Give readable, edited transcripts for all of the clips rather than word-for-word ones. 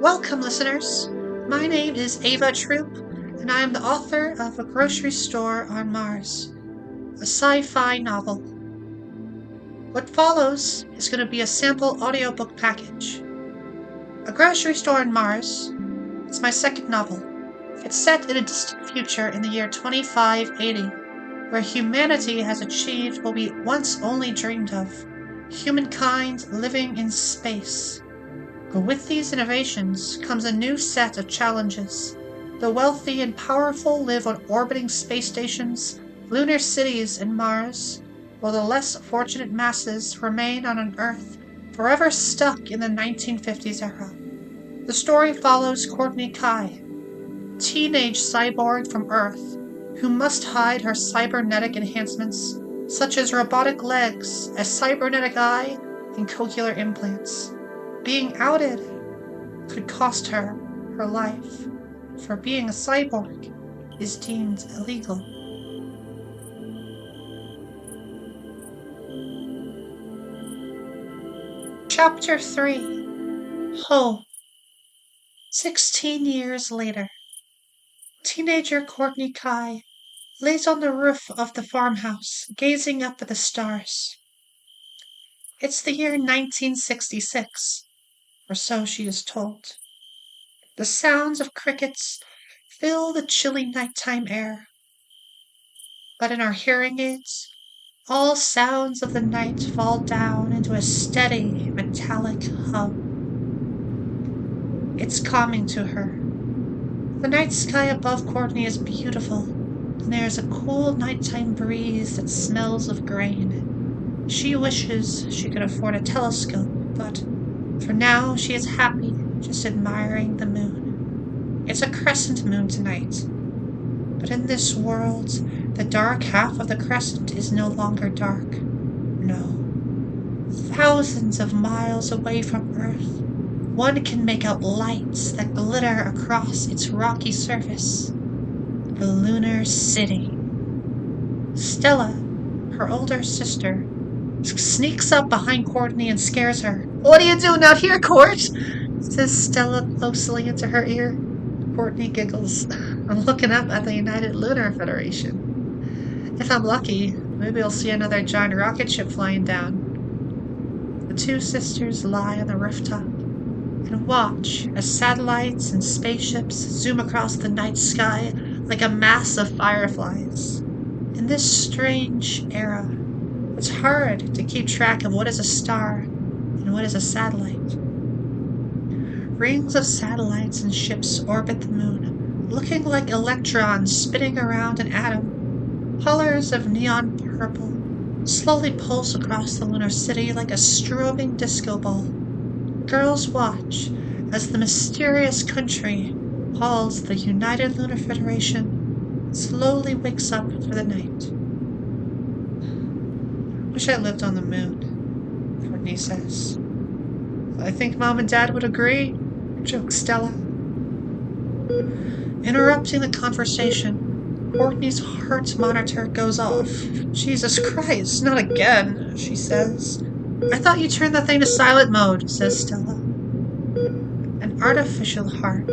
Welcome, listeners. My name is Ava Troop, and I am the author of A Grocery Store on Mars, a sci-fi novel. What follows is going to be a sample audiobook package. A Grocery Store on Mars is my second novel. It's set in a distant future in the year 2580, where humanity has achieved what we once only dreamed of: humankind living in space. But with these innovations comes a new set of challenges. The wealthy and powerful live on orbiting space stations, lunar cities, and Mars, while the less fortunate masses remain on an Earth forever stuck in the 1950s era. The story follows Courtney Kai, a teenage cyborg from Earth who must hide her cybernetic enhancements, such as robotic legs, a cybernetic eye, and cochlear implants. Being outed could cost her her life, for being a cyborg is deemed illegal. Chapter 3: Home. 16 years later, teenager Courtney Kai lays on the roof of the farmhouse, gazing up at the stars. It's the year 1966. Or so she is told. The sounds of crickets fill the chilly nighttime air. But in our hearing aids, all sounds of the night fall down into a steady, metallic hum. It's calming to her. The night sky above Courtney is beautiful, and there is a cool nighttime breeze that smells of grain. She wishes she could afford a telescope, but for now, she is happy, just admiring the moon. It's a crescent moon tonight. But in this world, the dark half of the crescent is no longer dark. No. Thousands of miles away from Earth, one can make out lights that glitter across its rocky surface. The lunar city. Stella, her older sister, sneaks up behind Courtney and scares her. "What are you doing out here, Court?" says Stella closely into her ear. Courtney giggles. "I'm looking up at the United Lunar Federation. If I'm lucky, maybe I'll see another giant rocket ship flying down." The two sisters lie on the rooftop and watch as satellites and spaceships zoom across the night sky like a mass of fireflies. In this strange era, it's hard to keep track of what is a star and what is a satellite. Rings of satellites and ships orbit the moon, looking like electrons spinning around an atom. Colors of neon purple slowly pulse across the lunar city like a strobing disco ball. Girls watch as the mysterious country called the United Lunar Federation slowly wakes up for the night. "Wish I lived on the moon," Courtney says. "I think Mom and Dad would agree," jokes Stella. Interrupting the conversation, Courtney's heart monitor goes off. "Jesus Christ, not again," she says. "I thought you turned that thing to silent mode," says Stella. An artificial heart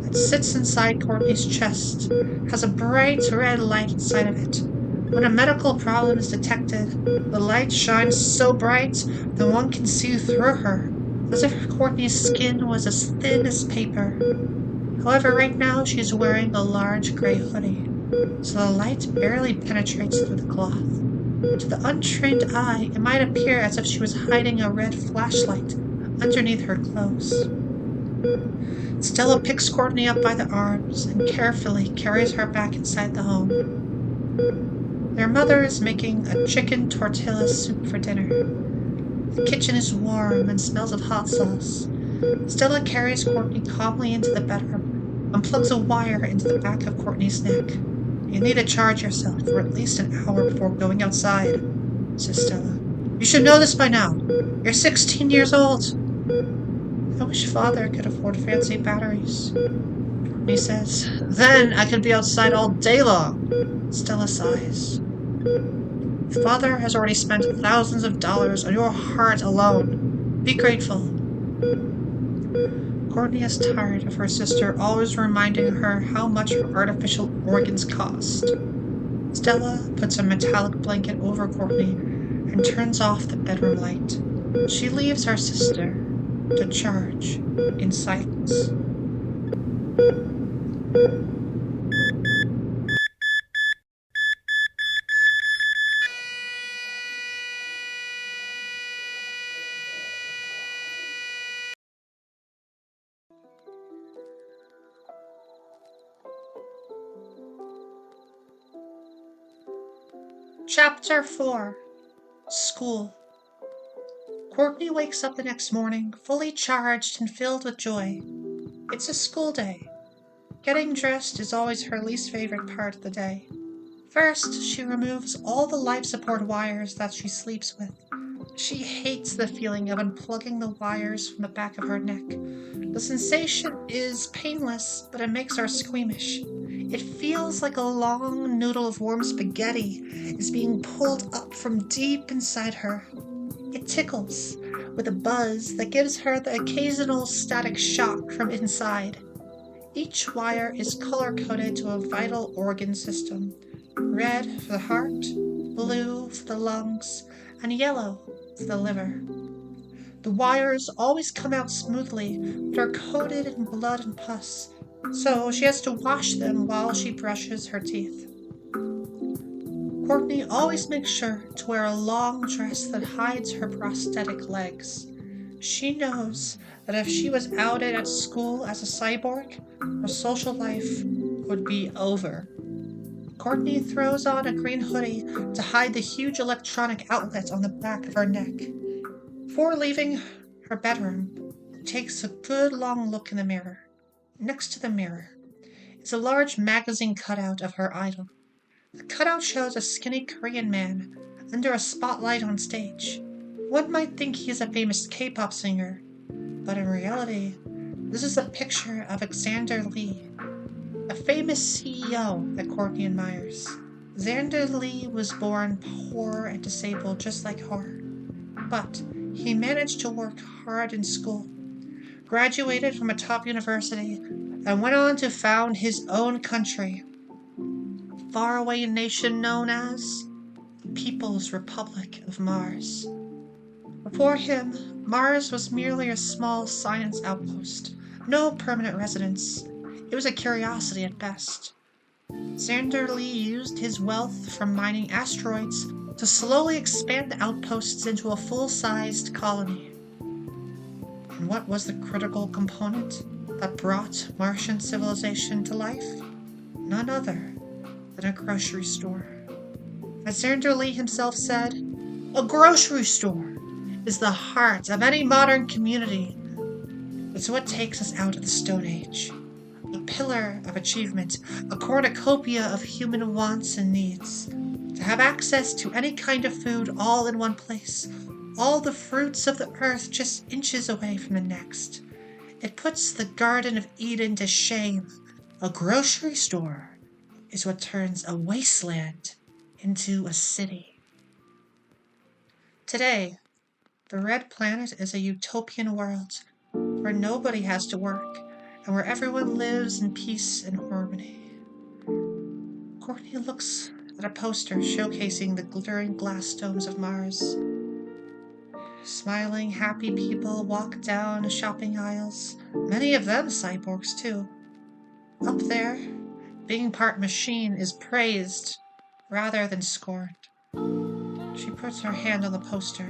that sits inside Courtney's chest has a bright red light inside of it. When a medical problem is detected, the light shines so bright that one can see through her, as if Courtney's skin was as thin as paper. However, right now she's wearing a large gray hoodie, so the light barely penetrates through the cloth. To the untrained eye, it might appear as if she was hiding a red flashlight underneath her clothes. Stella picks Courtney up by the arms and carefully carries her back inside the home. Their mother is making a chicken tortilla soup for dinner. The kitchen is warm and smells of hot sauce. Stella carries Courtney calmly into the bedroom and plugs a wire into the back of Courtney's neck. "You need to charge yourself for at least an hour before going outside," says Stella. "You should know this by now. You're 16 years old." "I wish Father could afford fancy batteries," Courtney says. "Then I could be outside all day long." Stella sighs. "Father has already spent thousands of dollars on your heart alone. Be grateful." Courtney is tired of her sister always reminding her how much her artificial organs cost. Stella puts a metallic blanket over Courtney and turns off the bedroom light. She leaves her sister to charge in silence. Chapter 4. School. Courtney wakes up the next morning, fully charged and filled with joy. It's a school day. Getting dressed is always her least favorite part of the day. First, she removes all the life support wires that she sleeps with. She hates the feeling of unplugging the wires from the back of her neck. The sensation is painless, but it makes her squeamish. It feels like a long noodle of warm spaghetti is being pulled up from deep inside her. It tickles, with a buzz that gives her the occasional static shock from inside. Each wire is color-coded to a vital organ system. Red for the heart, blue for the lungs, and yellow for the liver. The wires always come out smoothly, but are coated in blood and pus, so she has to wash them while she brushes her teeth. Courtney always makes sure to wear a long dress that hides her prosthetic legs. She knows that if she was outed at school as a cyborg, her social life would be over. Courtney throws on a green hoodie to hide the huge electronic outlet on the back of her neck. Before leaving her bedroom, she takes a good long look in the mirror. Next to the mirror is a large magazine cutout of her idol. The cutout shows a skinny Korean man under a spotlight on stage. One might think he is a famous K-pop singer, but in reality, this is a picture of Xander Lee, a famous CEO that Courtney admires. Xander Lee was born poor and disabled just like her, but he managed to work hard in school, graduated from a top university, and went on to found his own country, a faraway nation known as the People's Republic of Mars. Before him, Mars was merely a small science outpost, no permanent residence. It was a curiosity at best. Xander Lee used his wealth from mining asteroids to slowly expand the outposts into a full-sized colony. And what was the critical component that brought Martian civilization to life? None other than a grocery store. As Xander Lee himself said, a grocery store is the heart of any modern community. It's what takes us out of the Stone Age. A pillar of achievement, a cornucopia of human wants and needs. To have access to any kind of food all in one place, all the fruits of the earth just inches away from the next. It puts the Garden of Eden to shame. A grocery store is what turns a wasteland into a city. Today, the Red Planet is a utopian world where nobody has to work and where everyone lives in peace and harmony. Courtney looks at a poster showcasing the glittering glass domes of Mars. Smiling, happy people walk down shopping aisles, many of them cyborgs too. Up there, being part machine is praised rather than scorned. She puts her hand on the poster.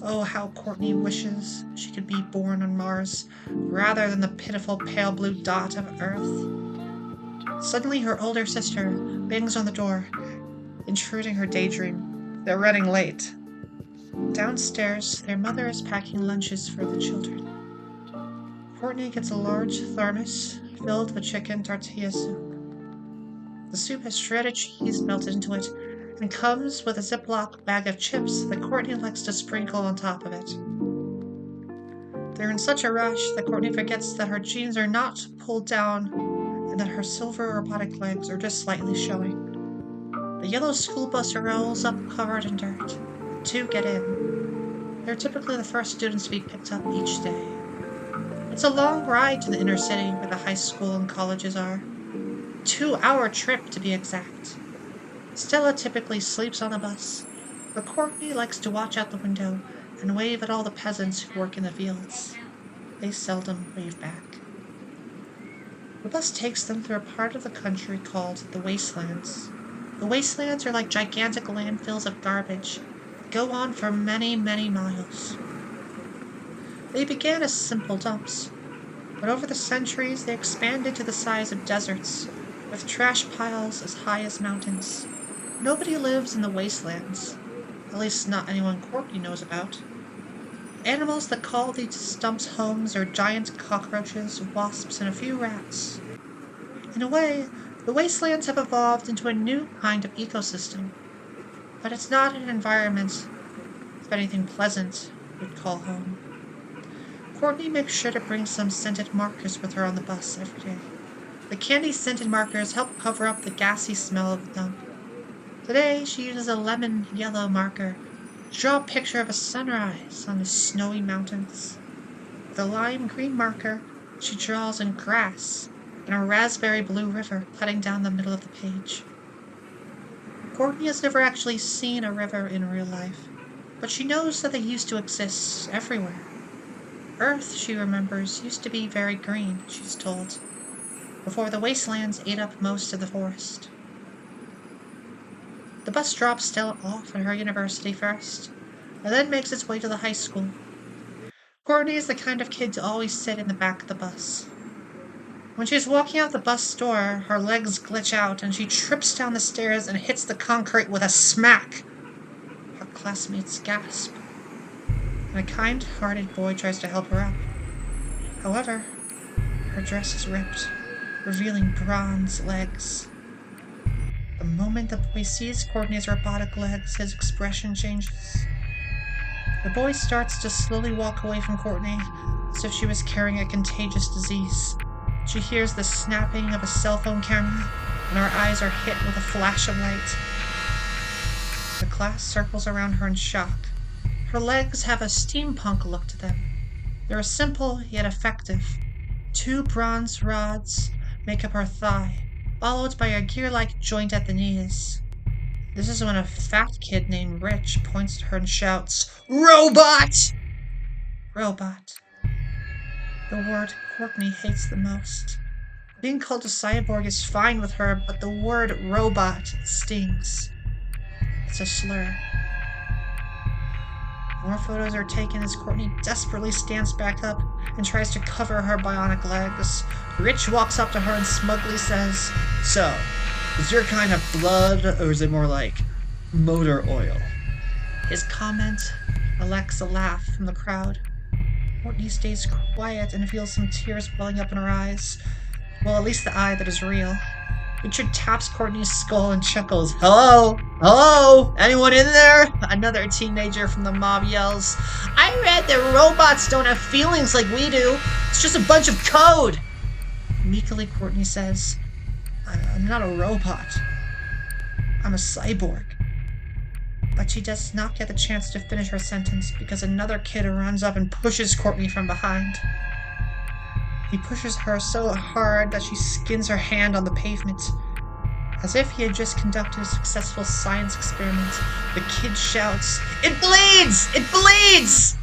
Oh, how Courtney wishes she could be born on Mars, rather than the pitiful pale blue dot of Earth. Suddenly her older sister bangs on the door, intruding her daydream. They're running late. Downstairs, their mother is packing lunches for the children. Courtney gets a large thermos filled with chicken tortilla soup. The soup has shredded cheese melted into it, and comes with a Ziploc bag of chips that Courtney likes to sprinkle on top of it. They're in such a rush that Courtney forgets that her jeans are not pulled down and that her silver robotic legs are just slightly showing. The yellow school bus rolls up covered in dirt. The two get in. They're typically the first students to be picked up each day. It's a long ride to the inner city where the high school and colleges are. 2-hour trip to be exact. Stella typically sleeps on the bus, but Courtney likes to watch out the window and wave at all the peasants who work in the fields. They seldom wave back. The bus takes them through a part of the country called the Wastelands. The Wastelands are like gigantic landfills of garbage that go on for many, many miles. They began as simple dumps, but over the centuries they expanded to the size of deserts, with trash piles as high as mountains. Nobody lives in the Wastelands, at least not anyone Courtney knows about. Animals that call these dumps homes are giant cockroaches, wasps, and a few rats. In a way, the Wastelands have evolved into a new kind of ecosystem, but it's not an environment, if anything pleasant, we'd call home. Courtney makes sure to bring some scented markers with her on the bus every day. The candy-scented markers help cover up the gassy smell of the dump. Today, she uses a lemon-yellow marker to draw a picture of a sunrise on the snowy mountains. With a lime-green marker, she draws in grass and a raspberry-blue river cutting down the middle of the page. Courtney has never actually seen a river in real life, but she knows that they used to exist everywhere. Earth, she remembers, used to be very green, she's told, before the Wastelands ate up most of the forest. The bus drops Stella off at her university first, and then makes its way to the high school. Courtney is the kind of kid to always sit in the back of the bus. When she's walking out the bus door, her legs glitch out and she trips down the stairs and hits the concrete with a smack. Her classmates gasp, and a kind-hearted boy tries to help her up. However, her dress is ripped, revealing bronze legs. The moment the boy sees Courtney's robotic legs, his expression changes. The boy starts to slowly walk away from Courtney, as if she was carrying a contagious disease. She hears the snapping of a cell phone camera, and her eyes are hit with a flash of light. The class circles around her in shock. Her legs have a steampunk look to them. They're simple, yet effective. 2 bronze rods make up her thigh, followed by a gear-like joint at the knees. This is when a fat kid named Rich points to her and shouts, "Robot!" Robot. The word Courtney hates the most. Being called a cyborg is fine with her, but the word robot stings. It's a slur. More photos are taken as Courtney desperately stands back up and tries to cover her bionic legs. Rich walks up to her and smugly says, "So, is your kind of blood, or is it more like motor oil?" His comment elicits a laugh from the crowd. Courtney stays quiet and feels some tears welling up in her eyes. Well, at least the eye that is real. Richard taps Courtney's skull and chuckles. "Hello? Hello? Anyone in there?" Another teenager from the mob yells, "I read that robots don't have feelings like we do. It's just a bunch of code." Meekly, Courtney says, "I'm not a robot. I'm a cyborg." But she does not get the chance to finish her sentence because another kid runs up and pushes Courtney from behind. He pushes her so hard that she skins her hand on the pavement. As if he had just conducted a successful science experiment, the kid shouts, "It bleeds! It bleeds!"